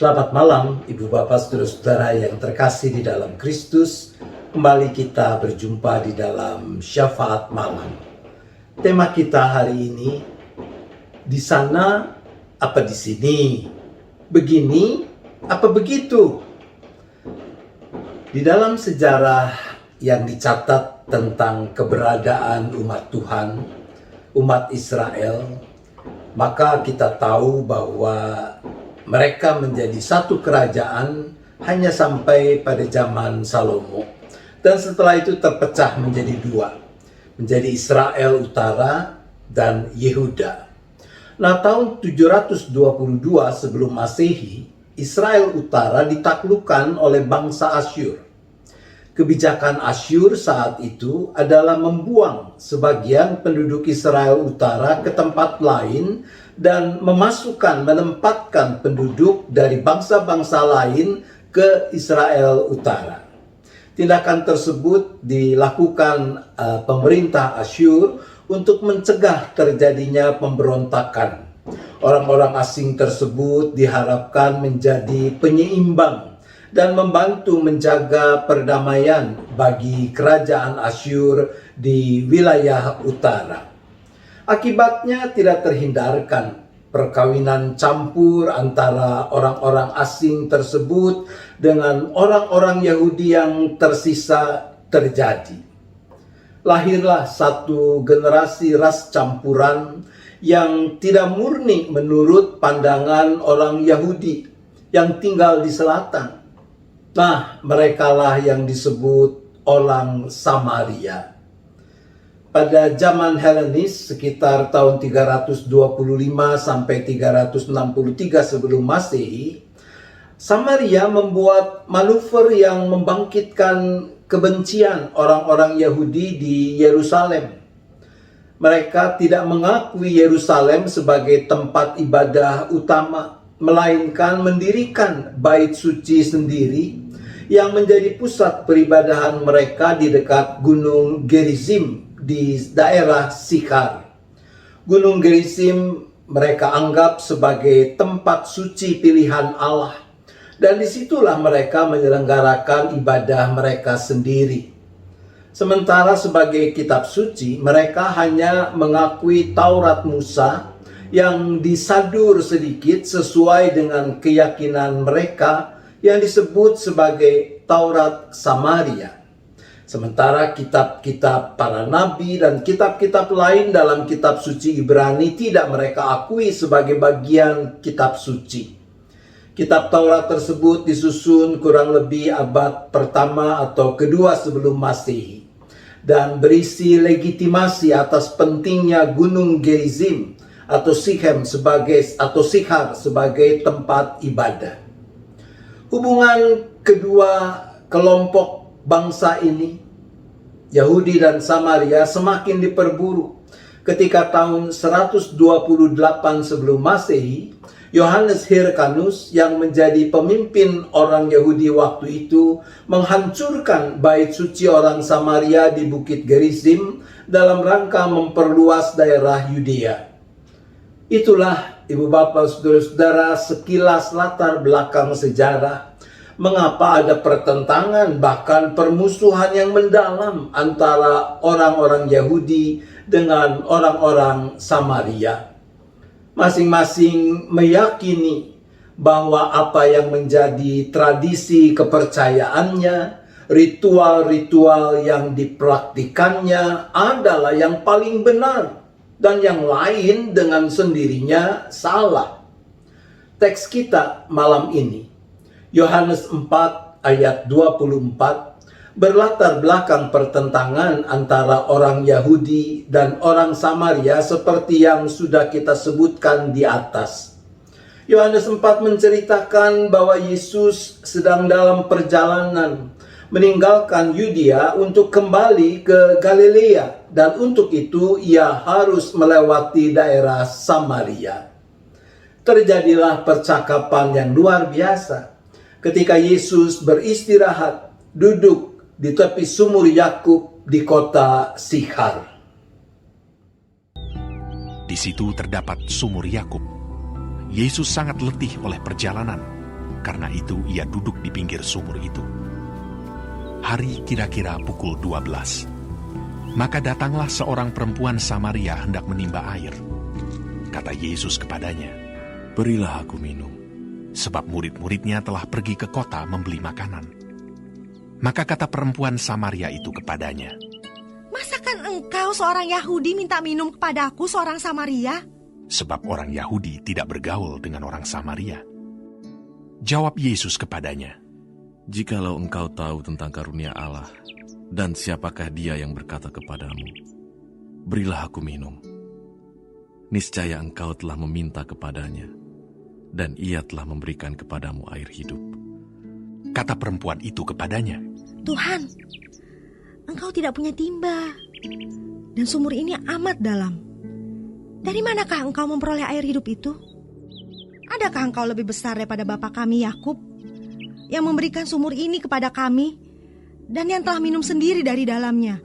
Selamat malam Ibu Bapak Saudara-saudara yang terkasih di dalam Kristus. Kembali kita berjumpa di dalam Syafaat Malam. Tema kita hari ini, di sana apa di sini? Begini apa begitu? Di dalam sejarah yang dicatat tentang keberadaan umat Tuhan, umat Israel, maka kita tahu bahwa mereka menjadi satu kerajaan hanya sampai pada zaman Salomo. Dan setelah itu terpecah menjadi dua. Menjadi Israel Utara dan Yehuda. Nah, tahun 722 sebelum Masehi, Israel Utara ditaklukkan oleh bangsa Asyur. Kebijakan Asyur saat itu adalah membuang sebagian penduduk Israel Utara ke tempat lain dan menempatkan penduduk dari bangsa-bangsa lain ke Israel Utara. Tindakan tersebut dilakukan pemerintah Asyur untuk mencegah terjadinya pemberontakan. Orang-orang asing tersebut diharapkan menjadi penyeimbang dan membantu menjaga perdamaian bagi kerajaan Asyur di wilayah utara. Akibatnya tidak terhindarkan perkawinan campur antara orang-orang asing tersebut dengan orang-orang Yahudi yang tersisa terjadi. Lahirlah satu generasi ras campuran yang tidak murni menurut pandangan orang Yahudi yang tinggal di selatan. Nah, merekalah yang disebut orang Samaria. Pada zaman Helenis sekitar tahun 325 sampai 363 sebelum Masehi, Samaria membuat manuver yang membangkitkan kebencian orang-orang Yahudi di Yerusalem. Mereka tidak mengakui Yerusalem sebagai tempat ibadah utama, melainkan mendirikan bait suci sendiri yang menjadi pusat peribadahan mereka di dekat Gunung Gerizim di daerah Sikhar. Gunung Gerizim mereka anggap sebagai tempat suci pilihan Allah, dan disitulah mereka menyelenggarakan ibadah mereka sendiri. Sementara sebagai kitab suci, mereka hanya mengakui Taurat Musa yang disadur sedikit sesuai dengan keyakinan mereka yang disebut sebagai Taurat Samaria. Sementara kitab-kitab para nabi dan kitab-kitab lain dalam kitab suci Ibrani tidak mereka akui sebagai bagian kitab suci. Kitab Taurat tersebut disusun kurang lebih abad pertama atau kedua sebelum Masehi dan berisi legitimasi atas pentingnya Gunung Gerizim atau Sikhar sebagai tempat ibadah. Hubungan kedua kelompok bangsa ini, Yahudi dan Samaria, semakin diperburuk ketika tahun 128 sebelum Masehi, Yohanes Hyrcanus yang menjadi pemimpin orang Yahudi waktu itu menghancurkan bait suci orang Samaria di Bukit Gerizim dalam rangka memperluas daerah Yudea. Itulah Ibu Bapak Saudara-saudara sekilas latar belakang sejarah mengapa ada pertentangan bahkan permusuhan yang mendalam antara orang-orang Yahudi dengan orang-orang Samaria. Masing-masing meyakini bahwa apa yang menjadi tradisi kepercayaannya, ritual-ritual yang dipraktikannya adalah yang paling benar dan yang lain dengan sendirinya salah. Teks kita malam ini, Yohanes 4 ayat 24, berlatar belakang pertentangan antara orang Yahudi dan orang Samaria seperti yang sudah kita sebutkan di atas. Yohanes 4 menceritakan bahwa Yesus sedang dalam perjalanan meninggalkan Yudea untuk kembali ke Galilea, dan untuk itu ia harus melewati daerah Samaria. Terjadilah percakapan yang luar biasa ketika Yesus beristirahat duduk di tepi sumur Yakub di kota Sikhar. Di situ terdapat sumur Yakub. Yesus sangat letih oleh perjalanan. Karena itu ia duduk di pinggir sumur itu. Hari kira-kira pukul 12. Maka datanglah seorang perempuan Samaria hendak menimba air. Kata Yesus kepadanya, "Berilah aku minum." Sebab murid-muridnya telah pergi ke kota membeli makanan. Maka kata perempuan Samaria itu kepadanya, "Masakan engkau seorang Yahudi minta minum kepadaku seorang Samaria?" Sebab orang Yahudi tidak bergaul dengan orang Samaria. Jawab Yesus kepadanya, "Jikalau engkau tahu tentang karunia Allah, dan siapakah dia yang berkata kepadamu, 'Berilah aku minum,' niscaya engkau telah meminta kepadanya, dan ia telah memberikan kepadamu air hidup." Kata perempuan itu kepadanya, "Tuhan, engkau tidak punya timba, dan sumur ini amat dalam. Dari manakah engkau memperoleh air hidup itu? Adakah engkau lebih besar daripada bapa kami Yakub, yang memberikan sumur ini kepada kami, dan yang telah minum sendiri dari dalamnya,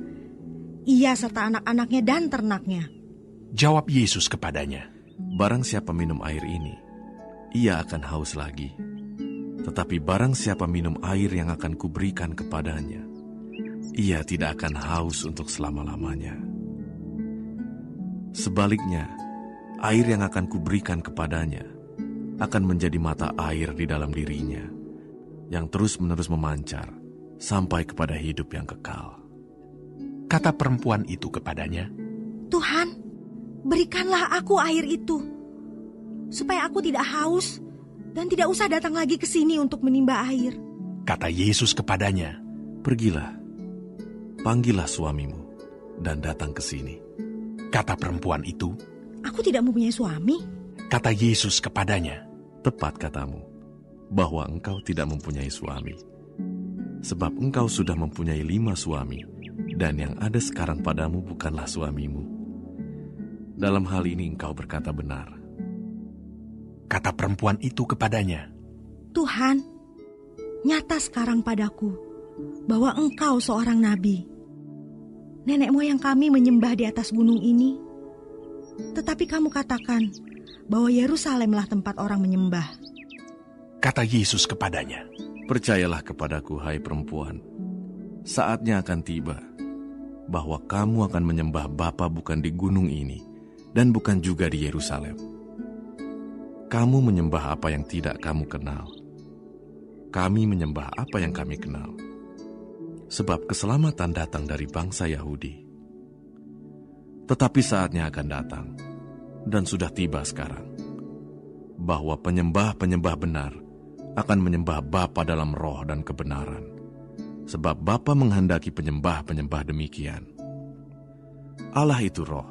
ia serta anak-anaknya dan ternaknya?" Jawab Yesus kepadanya, "Barang siapa minum air ini, ia akan haus lagi. Tetapi barang siapa minum air yang akan kuberikan kepadanya, ia tidak akan haus untuk selama-lamanya. Sebaliknya, air yang akan kuberikan kepadanya akan menjadi mata air di dalam dirinya, yang terus-menerus memancar sampai kepada hidup yang kekal." Kata perempuan itu kepadanya, "Tuhan, berikanlah aku air itu, supaya aku tidak haus dan tidak usah datang lagi ke sini untuk menimba air." Kata Yesus kepadanya, "Pergilah, panggillah suamimu, dan datang ke sini." Kata perempuan itu, "Aku tidak mempunyai suami." Kata Yesus kepadanya, "Tepat katamu, bahwa engkau tidak mempunyai suami. Sebab engkau sudah mempunyai 5 suami, dan yang ada sekarang padamu bukanlah suamimu. Dalam hal ini engkau berkata benar." Kata perempuan itu kepadanya, "Tuhan, nyata sekarang padaku bahwa engkau seorang nabi. Nenek moyang kami menyembah di atas gunung ini, tetapi kamu katakan bahwa Yerusalemlah tempat orang menyembah." Kata Yesus kepadanya, "Percayalah kepadaku, hai perempuan, saatnya akan tiba bahwa kamu akan menyembah Bapa bukan di gunung ini, dan bukan juga di Yerusalem. Kamu menyembah apa yang tidak kamu kenal. Kami menyembah apa yang kami kenal. Sebab keselamatan datang dari bangsa Yahudi. Tetapi saatnya akan datang, dan sudah tiba sekarang, bahwa penyembah-penyembah benar akan menyembah Bapa dalam roh dan kebenaran. Sebab Bapa menghendaki penyembah-penyembah demikian. Allah itu roh,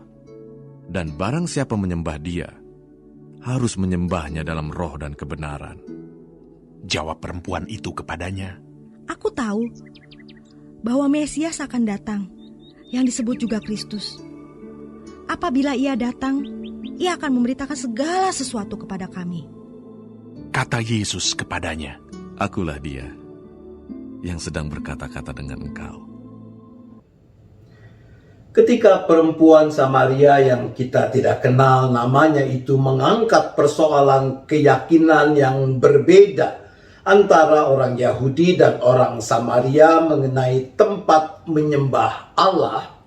dan barang siapa menyembah Dia, harus menyembahnya dalam roh dan kebenaran." Jawab perempuan itu kepadanya, "Aku tahu bahwa Mesias akan datang, yang disebut juga Kristus. Apabila ia datang, ia akan memberitakan segala sesuatu kepada kami." Kata Yesus kepadanya, "Akulah Dia yang sedang berkata-kata dengan engkau." Ketika perempuan Samaria yang kita tidak kenal namanya itu mengangkat persoalan keyakinan yang berbeda antara orang Yahudi dan orang Samaria mengenai tempat menyembah Allah,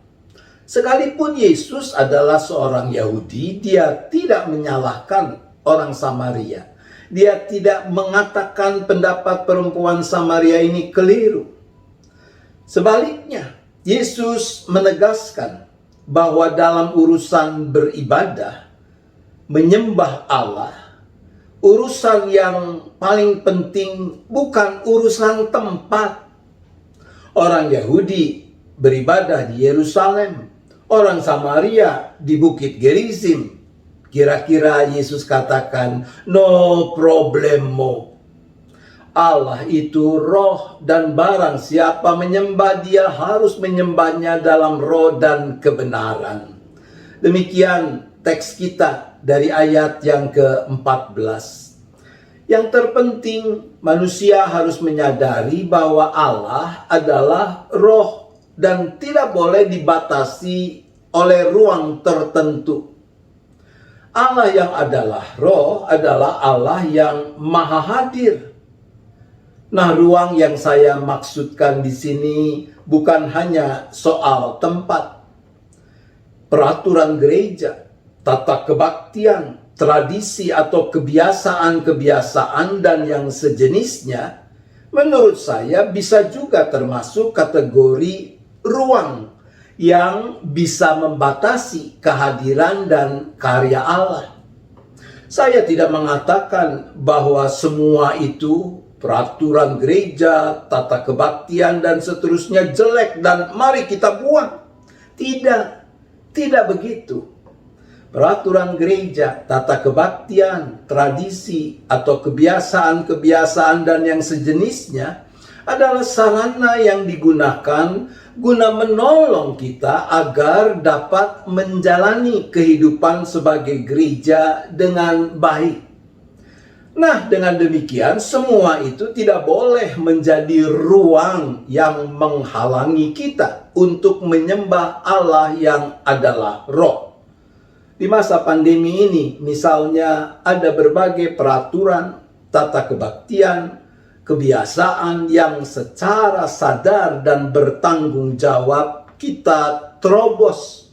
sekalipun Yesus adalah seorang Yahudi, dia tidak menyalahkan orang Samaria. Dia tidak mengatakan pendapat perempuan Samaria ini keliru. Sebaliknya, Yesus menegaskan bahwa dalam urusan beribadah, menyembah Allah, urusan yang paling penting bukan urusan tempat. Orang Yahudi beribadah di Yerusalem, orang Samaria di Bukit Gerizim. Kira-kira Yesus katakan, "No problemo." Allah itu roh, dan barang siapa menyembah Dia harus menyembahnya dalam roh dan kebenaran. Demikian teks kita dari ayat yang ke-14. Yang terpenting, manusia harus menyadari bahwa Allah adalah roh dan tidak boleh dibatasi oleh ruang tertentu. Allah yang adalah roh adalah Allah yang maha hadir. Nah, ruang yang saya maksudkan di sini bukan hanya soal tempat, peraturan gereja, tata kebaktian, tradisi atau kebiasaan-kebiasaan dan yang sejenisnya. Menurut saya bisa juga termasuk kategori ruang yang bisa membatasi kehadiran dan karya Allah. Saya tidak mengatakan bahwa semua itu, peraturan gereja, tata kebaktian, dan seterusnya jelek dan mari kita buang. Tidak, tidak begitu. Peraturan gereja, tata kebaktian, tradisi, atau kebiasaan-kebiasaan dan yang sejenisnya adalah sarana yang digunakan guna menolong kita agar dapat menjalani kehidupan sebagai gereja dengan baik. Nah, dengan demikian semua itu tidak boleh menjadi ruang yang menghalangi kita untuk menyembah Allah yang adalah Roh. Di masa pandemi ini, misalnya ada berbagai peraturan, tata kebaktian, kebiasaan yang secara sadar dan bertanggung jawab kita terobos.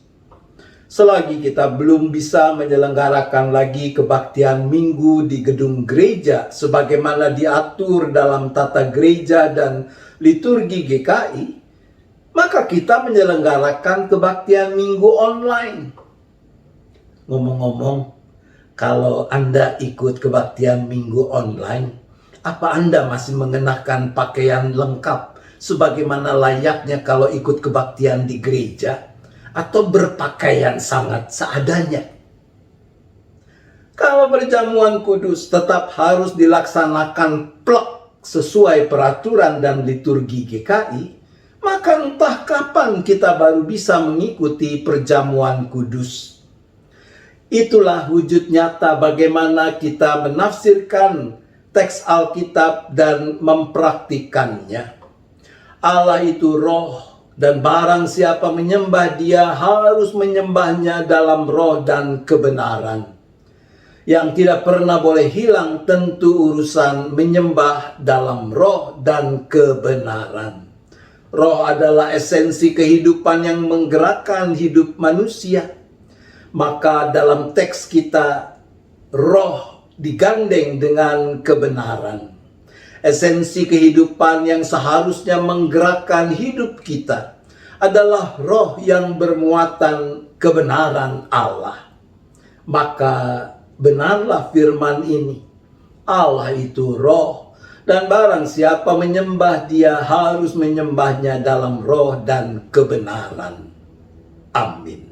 Selagi kita belum bisa menyelenggarakan lagi kebaktian minggu di gedung gereja sebagaimana diatur dalam tata gereja dan liturgi GKI, maka kita menyelenggarakan kebaktian minggu online. Ngomong-ngomong, kalau Anda ikut kebaktian minggu online, apa Anda masih mengenakan pakaian lengkap sebagaimana layaknya kalau ikut kebaktian di gereja? Atau berpakaian sangat seadanya? Kalau perjamuan kudus tetap harus dilaksanakan plek sesuai peraturan dan liturgi GKI, maka entah kapan kita baru bisa mengikuti perjamuan kudus. Itulah wujud nyata bagaimana kita menafsirkan teks Alkitab dan mempraktikannya. Allah itu roh, dan barang siapa menyembah Dia harus menyembahnya dalam roh dan kebenaran. Yang tidak pernah boleh hilang tentu urusan menyembah dalam roh dan kebenaran. Roh adalah esensi kehidupan yang menggerakkan hidup manusia. Maka dalam teks kita, roh digandeng dengan kebenaran. Esensi kehidupan yang seharusnya menggerakkan hidup kita adalah roh yang bermuatan kebenaran Allah. Maka benarlah firman ini, Allah itu roh, dan barang siapa menyembah Dia harus menyembahnya dalam roh dan kebenaran. Amin.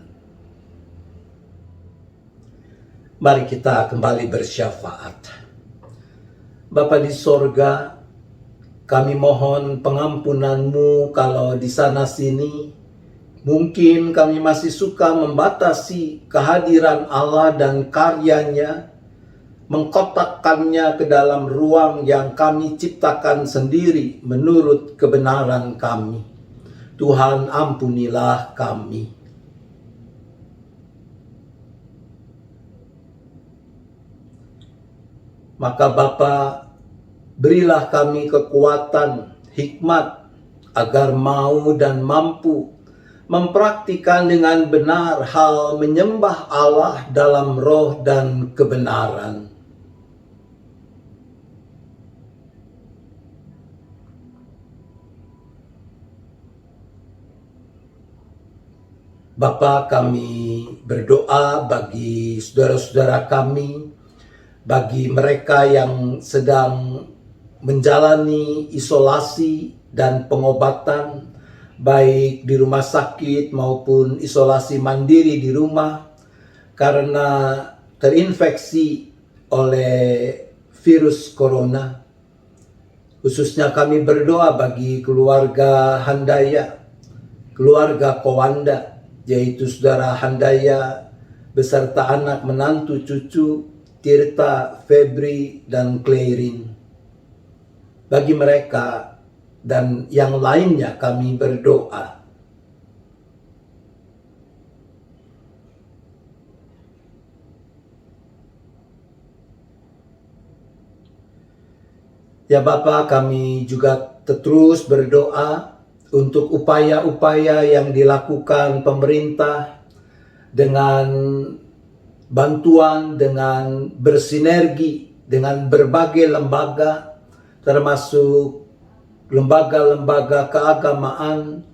Mari kita kembali bersyafaat. Bapa di sorga, kami mohon pengampunan-Mu kalau di sana sini mungkin kami masih suka membatasi kehadiran Allah dan karyanya, mengkotakkannya ke dalam ruang yang kami ciptakan sendiri menurut kebenaran kami. Tuhan, ampunilah kami. Maka Bapa, berilah kami kekuatan, hikmat, agar mau dan mampu mempraktikkan dengan benar hal menyembah Allah dalam roh dan kebenaran. Bapa, kami berdoa bagi saudara-saudara kami, bagi mereka yang sedang menjalani isolasi dan pengobatan, baik di rumah sakit maupun isolasi mandiri di rumah, karena terinfeksi oleh virus corona. Khususnya kami berdoa bagi keluarga Handaya, keluarga Kowanda, yaitu saudara Handaya beserta anak, menantu, cucu, Tirta, Febri, dan Clairin. Bagi mereka dan yang lainnya kami berdoa. Ya Bapa, kami juga terus berdoa untuk upaya-upaya yang dilakukan pemerintah dengan bantuan, dengan bersinergi dengan berbagai lembaga, termasuk lembaga-lembaga keagamaan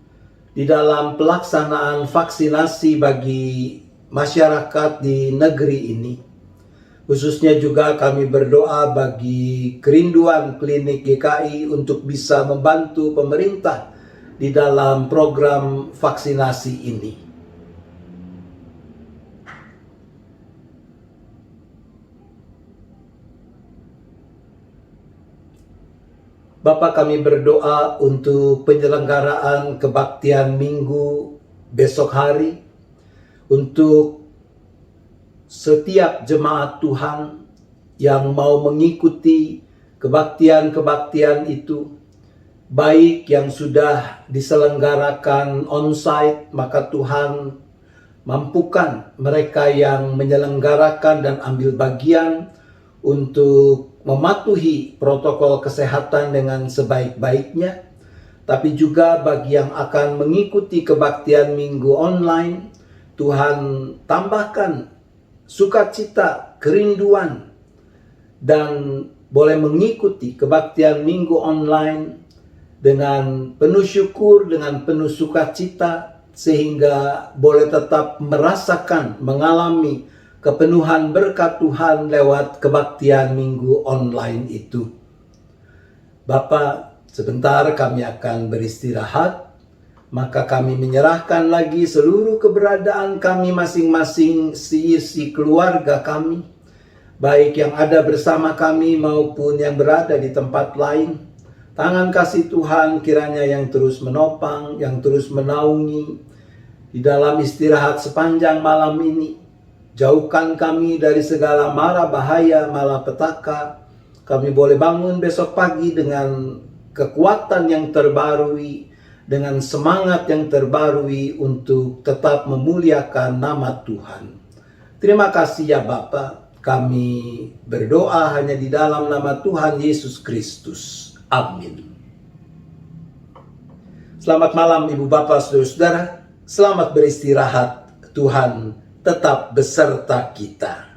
di dalam pelaksanaan vaksinasi bagi masyarakat di negeri ini. Khususnya juga kami berdoa bagi kerinduan klinik GKI untuk bisa membantu pemerintah di dalam program vaksinasi ini. Bapa, kami berdoa untuk penyelenggaraan kebaktian Minggu besok hari, untuk setiap jemaat Tuhan yang mau mengikuti kebaktian-kebaktian itu, baik yang sudah diselenggarakan onsite, maka Tuhan mampukan mereka yang menyelenggarakan dan ambil bagian untuk mematuhi protokol kesehatan dengan sebaik-baiknya. Tapi juga bagi yang akan mengikuti kebaktian Minggu online, Tuhan tambahkan sukacita, kerinduan, dan boleh mengikuti kebaktian Minggu online dengan penuh syukur, dengan penuh sukacita, sehingga boleh tetap merasakan, mengalami kepenuhan berkat Tuhan lewat kebaktian Minggu online itu. Bapa, sebentar kami akan beristirahat, maka kami menyerahkan lagi seluruh keberadaan kami masing-masing, seisi keluarga kami, baik yang ada bersama kami maupun yang berada di tempat lain. Tangan kasih Tuhan kiranya yang terus menopang, yang terus menaungi di dalam istirahat sepanjang malam ini. Jauhkan kami dari segala mara bahaya, malapetaka. Kami boleh bangun besok pagi dengan kekuatan yang terbarui, dengan semangat yang terbarui untuk tetap memuliakan nama Tuhan. Terima kasih ya Bapa. Kami berdoa hanya di dalam nama Tuhan Yesus Kristus. Amin. Selamat malam Ibu Bapak, Saudara-saudara. Selamat beristirahat. Tuhan tetap beserta kita.